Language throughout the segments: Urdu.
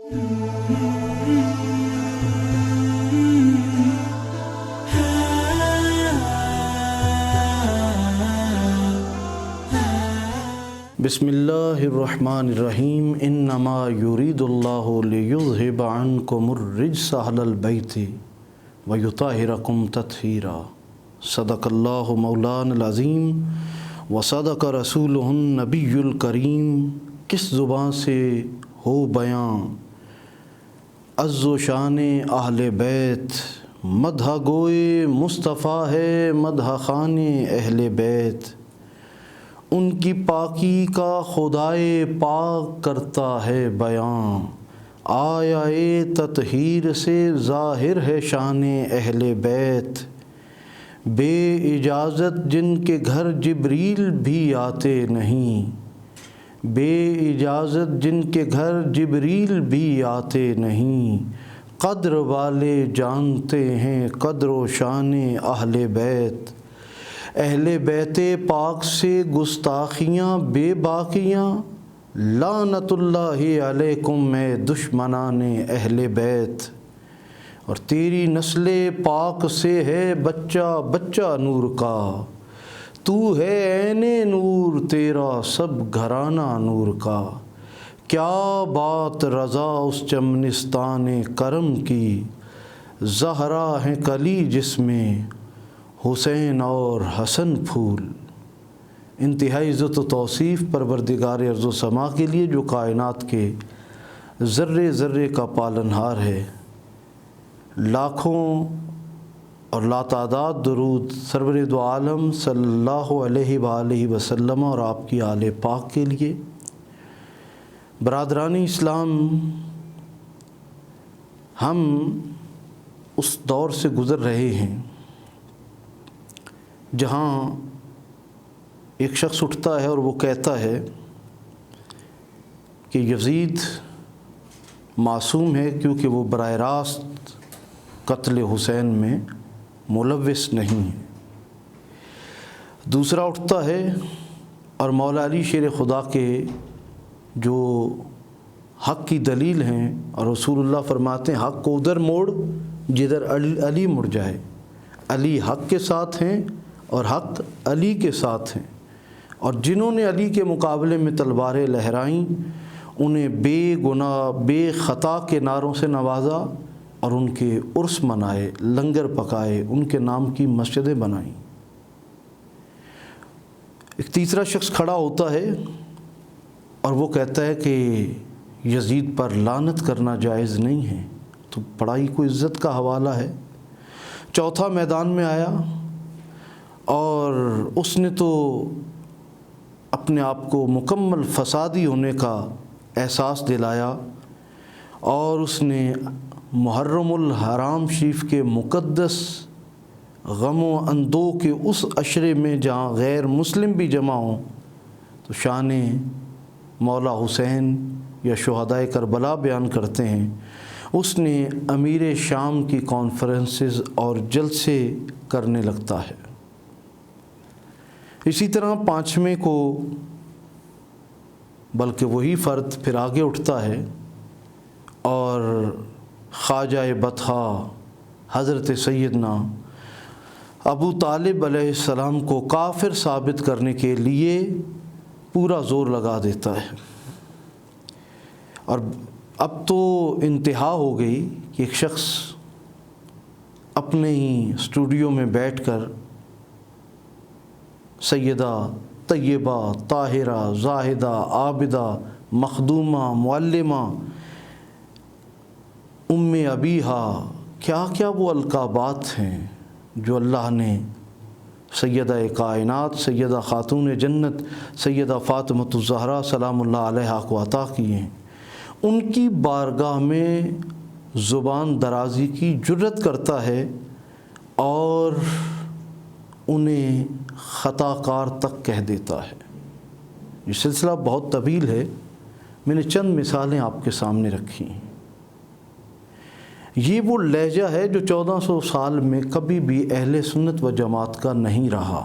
بسم اللہ الرحمن الرحیم انما یرید اللہ لیذہب عنکم الرجس اہل البیت ویطہرکم تطہیرا۔ صدق اللہ مولانا العظیم وصدق رسولہ النبی الکریم۔ کس زبان سے ہو بیاں عز و شان اہل بیت، مدح گوئے مصطفیٰ ہے مدح خان اہل بیت۔ ان کی پاکی کا خدائے پاک کرتا ہے بیان، آیا تطہیر سے ظاہر ہے شان اہل بیت۔ بے اجازت جن کے گھر جبریل بھی آتے نہیں، بے اجازت جن کے گھر جبریل بھی آتے نہیں، قدر والے جانتے ہیں قدر و شان اہل بیت۔ اہل بیت پاک سے گستاخیاں بے باقیاں، لعنت اللہ علیکم میں دشمنان اہل بیت۔ اور تیری نسل پاک سے ہے بچہ بچہ نور کا، تو ہے عین نور تیرا سب گھرانہ نور کا۔ کیا بات رضا اس چمنستان کرم کی، زہرا ہیں کلی جس میں حسین اور حسن پھول۔ انتہائی عزت و توصیف پروردگار ارض و سما کے لیے جو کائنات کے ذرے ذرے کا پالنہار ہے۔ لاکھوں اور لاتعداد درود سرور دو عالم صلی اللہ علیہ وآلہ وسلم اور آپ کی آل پاک کے لیے۔ برادران اسلام، ہم اس دور سے گزر رہے ہیں جہاں ایک شخص اٹھتا ہے اور وہ کہتا ہے کہ یزید معصوم ہے کیونکہ وہ براہ راست قتل حسین میں ملوث نہیں ہے۔ دوسرا اٹھتا ہے اور مولا علی شیر خدا کے جو حق کی دلیل ہیں، اور رسول اللہ فرماتے ہیں حق کو ادھر موڑ جدھر علی مڑ جائے۔ علی حق کے ساتھ ہیں اور حق علی کے ساتھ ہیں، اور جنہوں نے علی کے مقابلے میں تلواریں لہرائیں انہیں بے گناہ بے خطا کے نعروں سے نوازا اور ان کے عرس منائے، لنگر پکائے، ان کے نام کی مسجدیں بنائیں۔ ایک تیسرا شخص کھڑا ہوتا ہے اور وہ کہتا ہے کہ یزید پر لعنت کرنا جائز نہیں ہے، تو پڑھائی کو عزت کا حوالہ ہے۔ چوتھا میدان میں آیا اور اس نے تو اپنے آپ کو مکمل فسادی ہونے کا احساس دلایا، اور اس نے محرم الحرام شریف کے مقدس غم و اندوہ کے اس عشرے میں جہاں غیر مسلم بھی جمع ہوں تو شان مولا حسین یا شہدائے کربلا بیان کرتے ہیں۔ اس نے امیر شام کی کانفرنسز اور جلسے کرنے لگتا ہے۔ اسی طرح پانچویں کو بلکہ وہی فرد پھر آگے اٹھتا ہے اور خواجہ بطحا حضرت سیدنا ابو طالب علیہ السلام کو کافر ثابت کرنے کے لیے پورا زور لگا دیتا ہے۔ اور اب تو انتہا ہو گئی کہ ایک شخص اپنے ہی اسٹوڈیو میں بیٹھ کر سیدہ طیبہ طاہرہ زاہدہ عابدہ مخدومہ معلمہ ام ابیہا، کیا کیا وہ القابات ہیں جو اللہ نے سیدہ کائنات سیدہ خاتون جنت سیدہ فاطمۃ الزہرا سلام اللہ علیہا کو عطا کیے ہیں، ان کی بارگاہ میں زبان درازی کی جرت کرتا ہے اور انہیں خطا کار تک کہہ دیتا ہے۔ یہ سلسلہ بہت طویل ہے، میں نے چند مثالیں آپ کے سامنے رکھی ہیں۔ یہ وہ لہجہ ہے جو 1400 سال میں کبھی بھی اہل سنت و جماعت کا نہیں رہا۔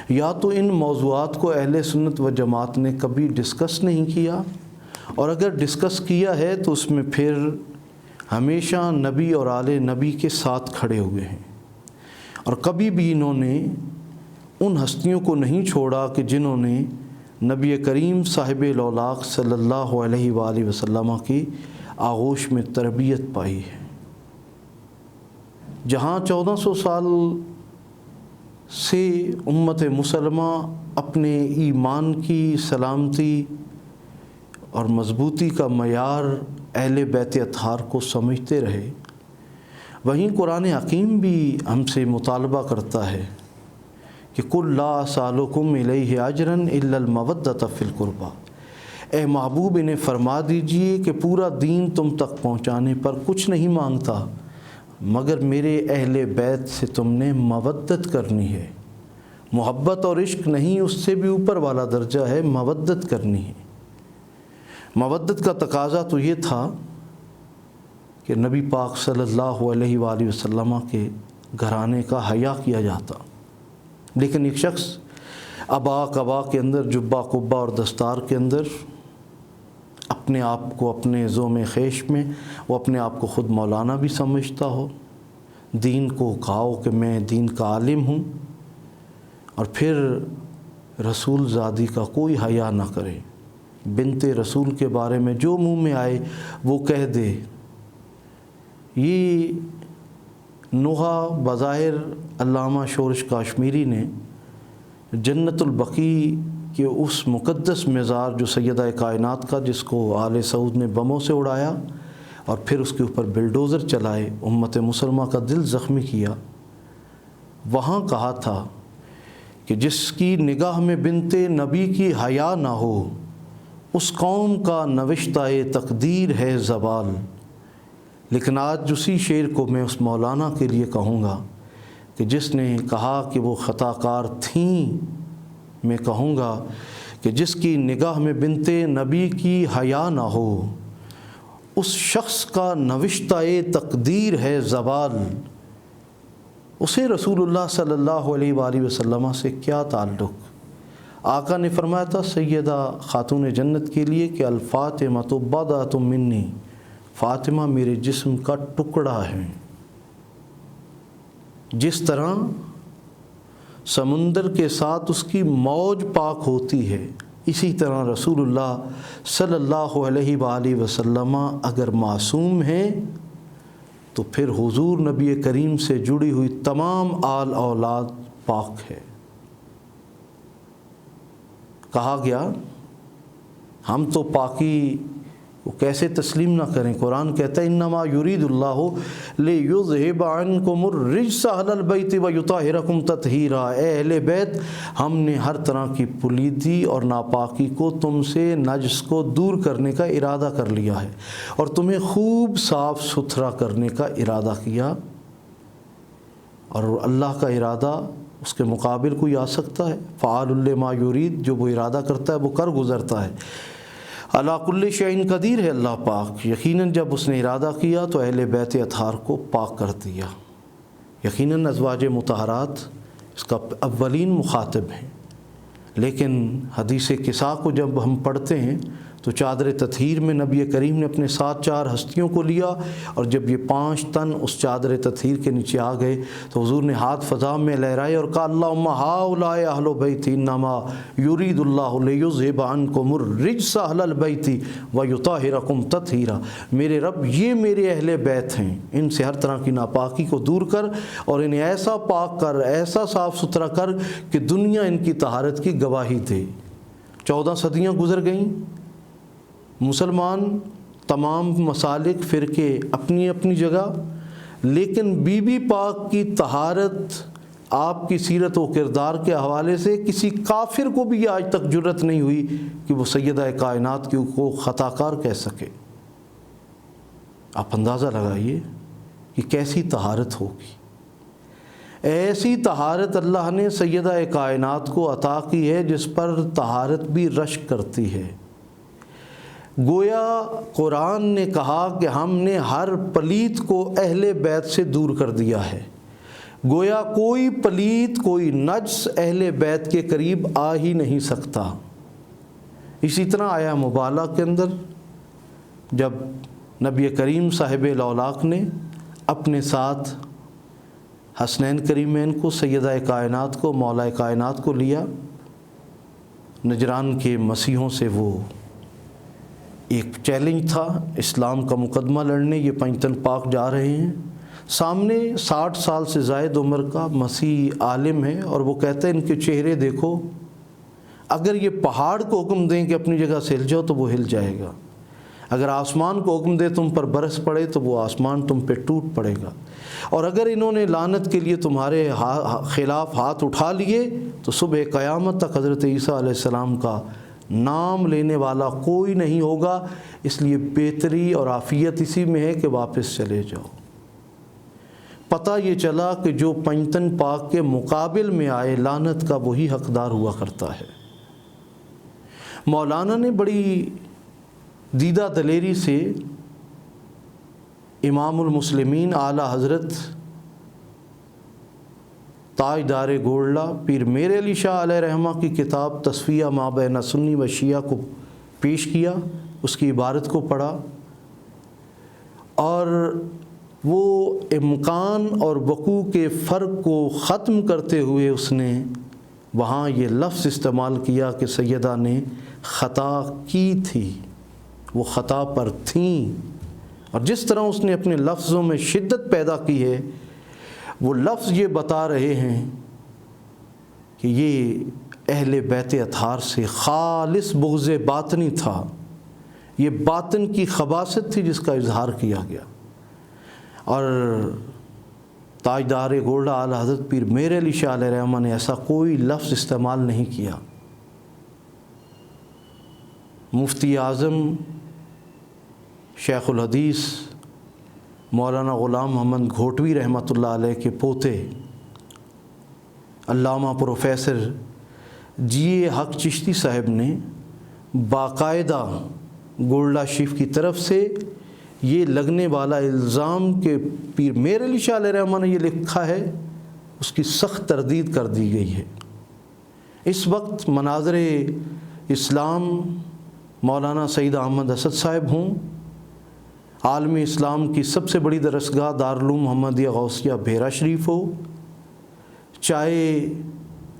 یا تو ان موضوعات کو اہل سنت و جماعت نے کبھی ڈسکس نہیں کیا، اور اگر ڈسکس کیا ہے تو اس میں پھر ہمیشہ نبی اور آل نبی کے ساتھ کھڑے ہوئے ہیں، اور کبھی بھی انہوں نے ان ہستیوں کو نہیں چھوڑا کہ جنہوں نے نبی کریم صاحب الاولاق صلی اللہ علیہ وآلہ وسلم کی آغوش میں تربیت پائی ہے۔ جہاں 1400 سال سے امت مسلمہ اپنے ایمان کی سلامتی اور مضبوطی کا معیار اہل بیت اطہار کو سمجھتے رہے، وہیں قرآن حکیم بھی ہم سے مطالبہ کرتا ہے کہ قُل لا اسألکم علیہ اجرا الا المودۃ فی القربیٰ، اے محبوب انہیں فرما دیجئے کہ پورا دین تم تک پہنچانے پر کچھ نہیں مانگتا مگر میرے اہل بیت سے تم نے مودت کرنی ہے۔ محبت اور عشق نہیں، اس سے بھی اوپر والا درجہ ہے مودت کرنی ہے۔ مودت کا تقاضا تو یہ تھا کہ نبی پاک صلی اللہ علیہ وآلہ وسلم کے گھرانے کا حیا کیا جاتا، لیکن ایک شخص عبا قبا کے اندر، جبہ قبہ اور دستار کے اندر اپنے آپ کو اپنے زوم خیش میں وہ اپنے آپ کو خود مولانا بھی سمجھتا ہو، دین کو کہاؤ کہ میں دین کا عالم ہوں، اور پھر رسول زادی کا کوئی حیا نہ کرے، بنت رسول کے بارے میں جو منہ میں آئے وہ کہہ دے۔ یہ نوحہ بظاہر علامہ شورش کاشمیری نے جنت البقیع کہ اس مقدس مزار جو سیدہ کائنات کا، جس کو آل سعود نے بموں سے اڑایا اور پھر اس کے اوپر بلڈوزر چلائے، امت مسلمہ کا دل زخمی کیا، وہاں کہا تھا کہ جس کی نگاہ میں بنت نبی کی حیا نہ ہو، اس قوم کا نوشتہ تقدیر ہے زوال۔ لیکن آج اسی شعر کو میں اس مولانا کے لیے کہوں گا کہ جس نے کہا کہ وہ خطا کار تھیں، میں کہوں گا کہ جس کی نگاہ میں بنت نبی کی حیا نہ ہو، اس شخص کا نوشتہ تقدیر ہے زوال۔ اسے رسول اللہ صلی اللہ علیہ وآلہ وسلم سے کیا تعلق؟ آقا نے فرمایا تھا سیدہ خاتون جنت کے لیے کہ الفاطمۃ بضعۃ منی، فاطمہ میرے جسم کا ٹکڑا ہے۔ جس طرح سمندر کے ساتھ اس کی موج پاک ہوتی ہے، اسی طرح رسول اللہ صلی اللہ علیہ وآلہ وسلم اگر معصوم ہیں تو پھر حضور نبی کریم سے جڑی ہوئی تمام آل اولاد پاک ہے۔ کہا گیا ہم تو پاکی وہ کیسے تسلیم نہ کریں؟ قرآن کہتا ہے انما یرید اللہ لیذھب عنکم الرجس اہل البیت ویطہرکم تطہیرا، اے اہل بیت ہم نے ہر طرح کی پلیدی اور ناپاکی کو تم سے، نجس کو دور کرنے کا ارادہ کر لیا ہے اور تمہیں خوب صاف ستھرا کرنے کا ارادہ کیا۔ اور اللہ کا ارادہ اس کے مقابل کوئی آ سکتا ہے؟ فعال لما یرید، جو وہ ارادہ کرتا ہے وہ کر گزرتا ہے۔ علی کل شیء قدیر ہے اللہ پاک، یقیناً جب اس نے ارادہ کیا تو اہل بیت اطہار کو پاک کر دیا۔ یقیناً ازواج مطہرات اس کا اولین مخاطب ہیں، لیکن حدیث کساء کو جب ہم پڑھتے ہیں تو چادر تطہیر میں نبی کریم نے اپنے ساتھ 4 ہستیوں کو لیا، اور جب یہ 5 تن اس چادر تطہیر کے نیچے آ گئے تو حضور نے ہاتھ فضا میں لہرائے اور کہا اللہم ہؤلاء اہل بیت انما یرید اللہ لیذھب عنکم الرجس اہل البیت ویطہرکم تطہیرا، میرے رب یہ میرے اہل بیت ہیں، ان سے ہر طرح کی ناپاکی کو دور کر اور انہیں ایسا پاک کر، ایسا صاف ستھرا کر کہ دنیا ان کی طہارت کی گواہی دے۔ 14 صدیاں گزر گئیں، مسلمان تمام مسالک فرقے اپنی اپنی جگہ، لیکن بی بی پاک کی طہارت آپ کی سیرت و کردار کے حوالے سے کسی کافر کو بھی آج تک جرت نہیں ہوئی کہ وہ سیدہ کائنات کو خطا کار کہہ سکے۔ آپ اندازہ لگائیے کہ کیسی طہارت ہوگی۔ ایسی طہارت اللہ نے سیدہ کائنات کو عطا کی ہے جس پر طہارت بھی رشک کرتی ہے۔ گویا قرآن نے کہا کہ ہم نے ہر پلیت کو اہل بیت سے دور کر دیا ہے، گویا کوئی پلیت، کوئی نجس اہل بیت کے قریب آ ہی نہیں سکتا۔ اسی طرح آیا مبالغہ کے اندر جب نبی کریم صاحب لولاک نے اپنے ساتھ حسنین کریمین کو، سیدہ کائنات کو، مولا کائنات کو لیا، نجران کے مسیحوں سے وہ ایک چیلنج تھا اسلام کا مقدمہ لڑنے، یہ پنجتن پاک جا رہے ہیں، سامنے 60 سال سے زائد عمر کا مسیح عالم ہے، اور وہ کہتے ہیں ان کے چہرے دیکھو، اگر یہ پہاڑ کو حکم دیں کہ اپنی جگہ سے ہل جاؤ تو وہ ہل جائے گا، اگر آسمان کو حکم دے تم پر برس پڑے تو وہ آسمان تم پہ ٹوٹ پڑے گا، اور اگر انہوں نے لعنت کے لیے تمہارے خلاف ہاتھ اٹھا لیے تو صبح قیامت تک حضرت عیسیٰ علیہ السلام کا نام لینے والا کوئی نہیں ہوگا، اس لیے بہتری اور عافیت اسی میں ہے کہ واپس چلے جاؤ۔ پتہ یہ چلا کہ جو پنجتن پاک کے مقابل میں آئے لعنت کا وہی حقدار ہوا کرتا ہے۔ مولانا نے بڑی دیدہ دلیری سے امام المسلمین اعلیٰ حضرت تاجدار گولڈا پیر میر علی شاہ علیہ رحمہ کی کتاب تصفیہ ما بین سنی و شیعہ کو پیش کیا، اس کی عبارت کو پڑھا، اور وہ امکان اور وقوع کے فرق کو ختم کرتے ہوئے اس نے وہاں یہ لفظ استعمال کیا کہ سیدہ نے خطا کی تھی، وہ خطا پر تھیں، اور جس طرح اس نے اپنے لفظوں میں شدت پیدا کی ہے، وہ لفظ یہ بتا رہے ہیں کہ یہ اہل بیت اطہار سے خالص بغض باطنی تھا، یہ باطن کی خباثت تھی جس کا اظہار کیا گیا، اور تاجدار گولڈا اعلیٰ حضرت پیر میر علی شاہ علیہ رحمہ نے ایسا کوئی لفظ استعمال نہیں کیا۔ مفتی اعظم شیخ الحدیث مولانا غلام محمد گھوٹوی رحمۃ اللہ علیہ کے پوتے علامہ پروفیسر جی حق چشتی صاحب نے باقاعدہ گولڈا شریف کی طرف سے یہ لگنے والا الزام کہ پیر میر علی شاہ علیہ رحمہ نے یہ لکھا ہے، اس کی سخت تردید کر دی گئی ہے۔ اس وقت مناظر اسلام مولانا سید احمد اسد صاحب ہوں، عالم اسلام کی سب سے بڑی درسگاہ دارالعلوم محمدیہ غوثیہ بھیرا شریف ہو، چاہے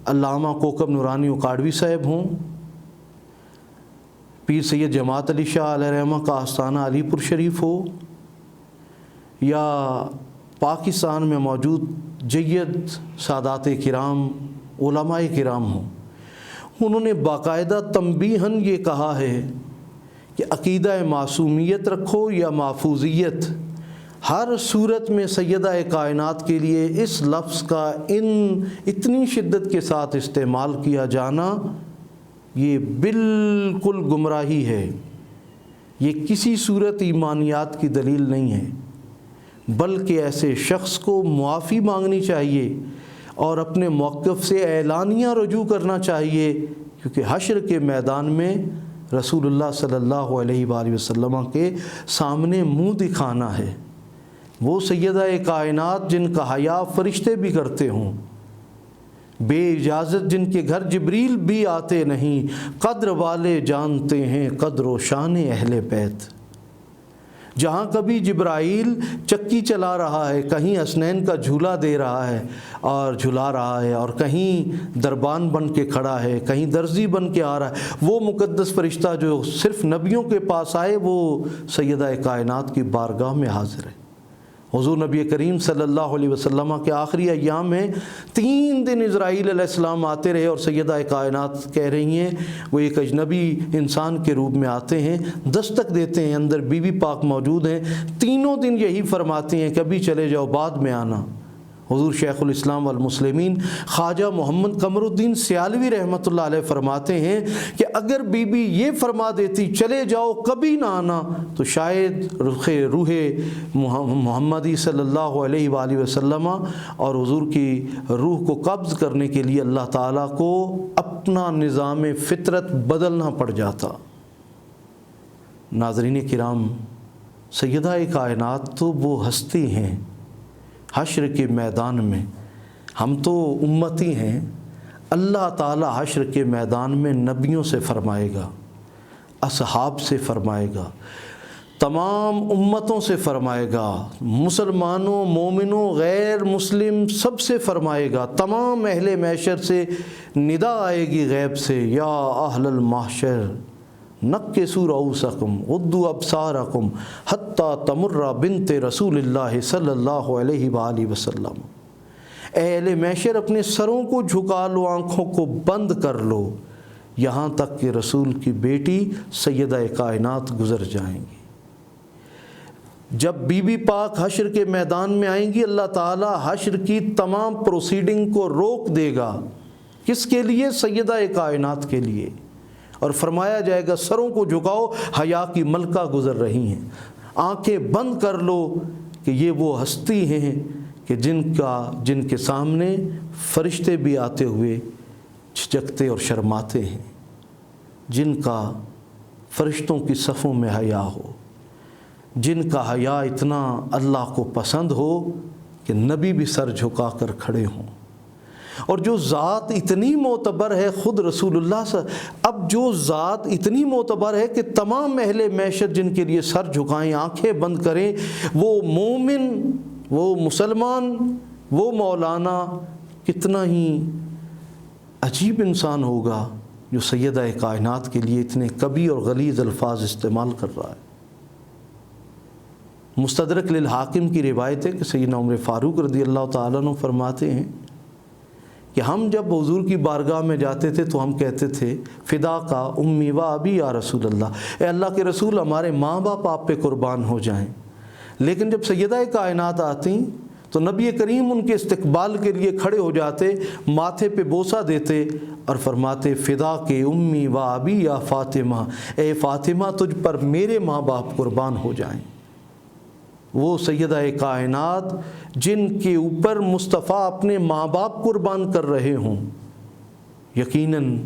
علامہ کوکب نورانی اکاڑوی صاحب ہوں، پیر سید جماعت علی شاہ علیہ رحمہ کا آستانہ علی پور شریف ہو، یا پاکستان میں موجود جید سادات کرام علماء کرام ہوں، انہوں نے باقاعدہ تنبیہاً یہ کہا ہے کہ عقیدہ معصومیت رکھو یا محفوظیت، ہر صورت میں سیدہ کائنات کے لیے اس لفظ کا اتنی شدت کے ساتھ استعمال کیا جانا یہ بالکل گمراہی ہے، یہ کسی صورت ایمانیات کی دلیل نہیں ہے، بلکہ ایسے شخص کو معافی مانگنی چاہیے اور اپنے موقف سے اعلانیہ رجوع کرنا چاہیے، کیونکہ حشر کے میدان میں رسول اللہ صلی اللہ علیہ وآلہ وسلم کے سامنے منہ دکھانا ہے۔ وہ سیدہ کائنات جن کا حیا فرشتے بھی کرتے ہوں، بے اجازت جن کے گھر جبریل بھی آتے نہیں، قدر والے جانتے ہیں قدر و شان اہل بیت۔ جہاں کبھی جبرائیل چکی چلا رہا ہے، کہیں حسنین کا جھولا دے رہا ہے اور جھلا رہا ہے، اور کہیں دربان بن کے کھڑا ہے، کہیں درزی بن کے آ رہا ہے، وہ مقدس فرشتہ جو صرف نبیوں کے پاس آئے وہ سیدہ کائنات کی بارگاہ میں حاضر ہے۔ حضور نبی کریم صلی اللہ علیہ وسلم کے آخری ایام میں 3 دن اسرائیل علیہ السلام آتے رہے، اور سیدہ کائنات کہہ رہی ہیں وہ ایک اجنبی انسان کے روپ میں آتے ہیں، دستک دیتے ہیں، اندر بی بی پاک موجود ہیں، تینوں دن یہی فرماتی ہیں کہ ابھی چلے جاؤ بعد میں آنا۔ حضور شیخ الاسلام والمسلمین خواجہ محمد قمر الدین سیالوی رحمۃ اللہ علیہ فرماتے ہیں کہ اگر بی بی یہ فرما دیتی چلے جاؤ کبھی نہ آنا تو شاید روح محمدی صلی اللہ علیہ وآلہ وسلم اور حضور کی روح کو قبض کرنے کے لیے اللہ تعالیٰ کو اپنا نظام فطرت بدلنا پڑ جاتا۔ ناظرین کرام، سیدہ کائنات تو وہ ہستی ہیں حشر کے میدان میں، ہم تو امتی ہیں، اللہ تعالیٰ حشر کے میدان میں نبیوں سے فرمائے گا، اصحاب سے فرمائے گا، تمام امتوں سے فرمائے گا، مسلمانوں، مومنوں، غیر مسلم سب سے فرمائے گا، تمام اہل محشر سے ندا آئے گی غیب سے، یا اہل المحشر نکسوا رؤوسکم غضوا ابصارکم حتی تمر بنت رسول اللہ صلی اللہ علیہ وآلہ وسلم۔ اے اہل محشر اپنے سروں کو جھکا لو، آنکھوں کو بند کر لو، یہاں تک کہ رسول کی بیٹی سیدہ کائنات گزر جائیں گی۔ جب بی بی پاک حشر کے میدان میں آئیں گی، اللہ تعالی حشر کی تمام پروسیڈنگ کو روک دے گا۔ کس کے لیے؟ سیدہ کائنات کے لیے، اور فرمایا جائے گا سروں کو جھکاؤ، حیا کی ملکہ گزر رہی ہیں، آنکھیں بند کر لو کہ یہ وہ ہستی ہیں کہ جن کے سامنے فرشتے بھی آتے ہوئے جھجکتے اور شرماتے ہیں، جن کا فرشتوں کی صفوں میں حیا ہو، جن کا حیا اتنا اللہ کو پسند ہو کہ نبی بھی سر جھکا کر کھڑے ہوں، اور جو ذات اتنی معتبر ہے، خود رسول اللہ سے اب جو ذات اتنی معتبر ہے کہ تمام اہل محشر جن کے لیے سر جھکائیں، آنکھیں بند کریں، وہ مومن، وہ مسلمان، وہ مولانا کتنا ہی عجیب انسان ہوگا جو سیدہ کائنات کے لیے اتنے کبھی اور غلیظ الفاظ استعمال کر رہا ہے۔ مستدرک للحاکم کی روایت ہے کہ سیدنا عمر فاروق رضی اللہ تعالیٰ عنہ فرماتے ہیں کہ ہم جب حضور کی بارگاہ میں جاتے تھے تو ہم کہتے تھے فدا کا امی و ابی یا رسول اللہ، اے اللہ کے رسول ہمارے ماں باپ آپ پہ قربان ہو جائیں۔ لیکن جب سیدہ کائنات آتی تو نبی کریم ان کے استقبال کے لیے کھڑے ہو جاتے، ماتھے پہ بوسہ دیتے اور فرماتے فدا کے امی و ابی یا فاطمہ، اے فاطمہ تجھ پر میرے ماں باپ قربان ہو جائیں۔ وہ سیدہ کائنات جن کے اوپر مصطفیٰ اپنے ماں باپ قربان کر رہے ہوں، یقیناً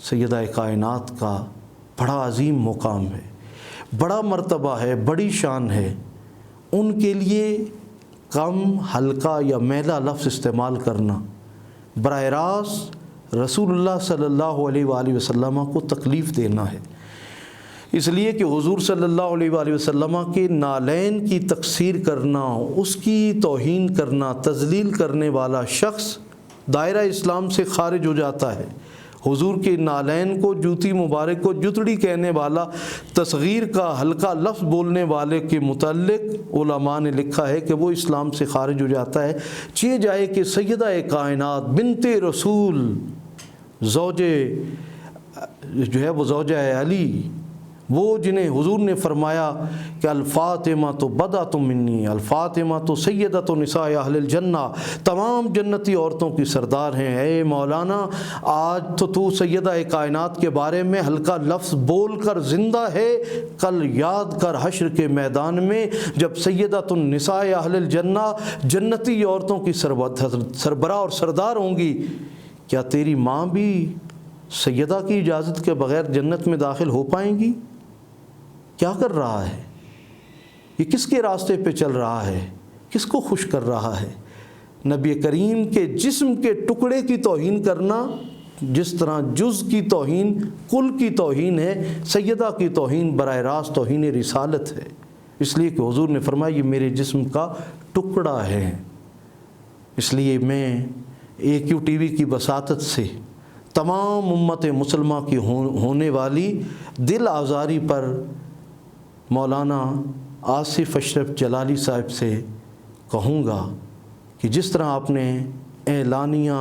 سیدہ کائنات کا بڑا عظیم مقام ہے، بڑا مرتبہ ہے، بڑی شان ہے۔ ان کے لیے کم، ہلکا یا میلا لفظ استعمال کرنا براہ راست رسول اللہ صلی اللہ علیہ وآلہ وسلم کو تکلیف دینا ہے، اس لیے کہ حضور صلی اللہ علیہ وآلہ وسلم کے نالین کی تکسیر کرنا، اس کی توہین کرنا، تذلیل کرنے والا شخص دائرہ اسلام سے خارج ہو جاتا ہے۔ حضور کے نالین کو، جوتی مبارک کو جتڑی کہنے والا، تصغیر کا ہلکا لفظ بولنے والے کے متعلق علماء نے لکھا ہے کہ وہ اسلام سے خارج ہو جاتا ہے۔ چاہے جائے کہ سیدہ کائنات بنت رسول، زوجے جو ہے وہ زوجہ علی، وہ جنہیں حضور نے فرمایا کہ الفاطمہ تو بدعۃ منی، الفاطمہ تو سیدۃ نساء اہل الجنہ، تمام جنتی عورتوں کی سردار ہیں۔ اے مولانا آج تو سیدہ کائنات کے بارے میں ہلکا لفظ بول کر زندہ ہے، کل یاد کر حشر کے میدان میں جب سیدۃ النساء اہل الجنہ جنتی عورتوں کی سربراہ اور سردار ہوں گی، کیا تیری ماں بھی سیدہ کی اجازت کے بغیر جنت میں داخل ہو پائیں گی؟ کیا کر رہا ہے یہ؟ کس کے راستے پہ چل رہا ہے؟ کس کو خوش کر رہا ہے؟ نبی کریم کے جسم کے ٹکڑے کی توہین کرنا جس طرح جز کی توہین کل کی توہین ہے، سیدہ کی توہین براہ راست توہین رسالت ہے، اس لیے کہ حضور نے فرمایا یہ میرے جسم کا ٹکڑا ہے۔ اس لیے میں AQTV کی وساطت سے تمام امت مسلمہ کی ہونے والی دل آزاری پر مولانا آصف اشرف جلالی صاحب سے کہوں گا کہ جس طرح آپ نے اعلانیہ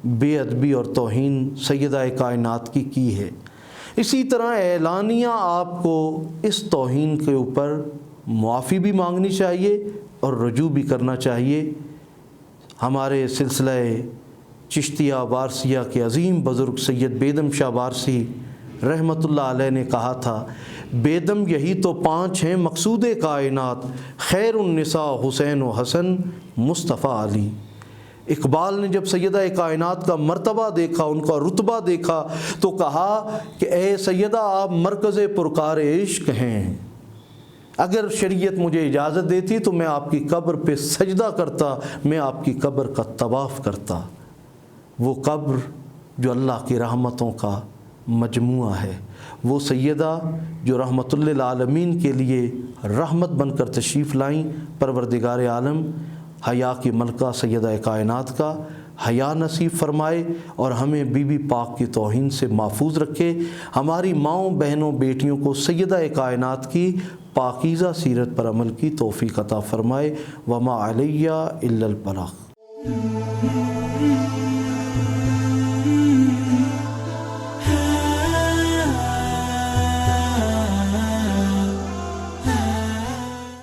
بے ادبی اور توہین سیدہ کائنات کی ہے، اسی طرح اعلانیہ آپ کو اس توہین کے اوپر معافی بھی مانگنی چاہیے اور رجوع بھی کرنا چاہیے۔ ہمارے سلسلہ چشتیہ وارثیہ کے عظیم بزرگ سید بیدم شاہ وارثی رحمۃ اللہ علیہ نے کہا تھا، بیدم یہی تو 5 ہیں مقصود کائنات، خیر النساء حسین و حسن مصطفیٰ علی۔ اقبال نے جب سیدہ کائنات کا مرتبہ دیکھا، ان کا رتبہ دیکھا تو کہا کہ اے سیدہ آپ مرکز پرکار عشق ہیں، اگر شریعت مجھے اجازت دیتی تو میں آپ کی قبر پہ سجدہ کرتا، میں آپ کی قبر کا طواف کرتا۔ وہ قبر جو اللہ کی رحمتوں کا مجموعہ ہے۔ وہ سیدہ جو رحمت للعالمین کے لیے رحمت بن کر تشریف لائیں، پروردگار عالم حیا کی ملکہ سیدہ کائنات کا حیا نصیب فرمائے اور ہمیں بی بی پاک کی توہین سے محفوظ رکھے، ہماری ماؤں بہنوں بیٹیوں کو سیدہ کائنات کی پاکیزہ سیرت پر عمل کی توفیق عطا فرمائے۔ وما علیہ الا البلاغ۔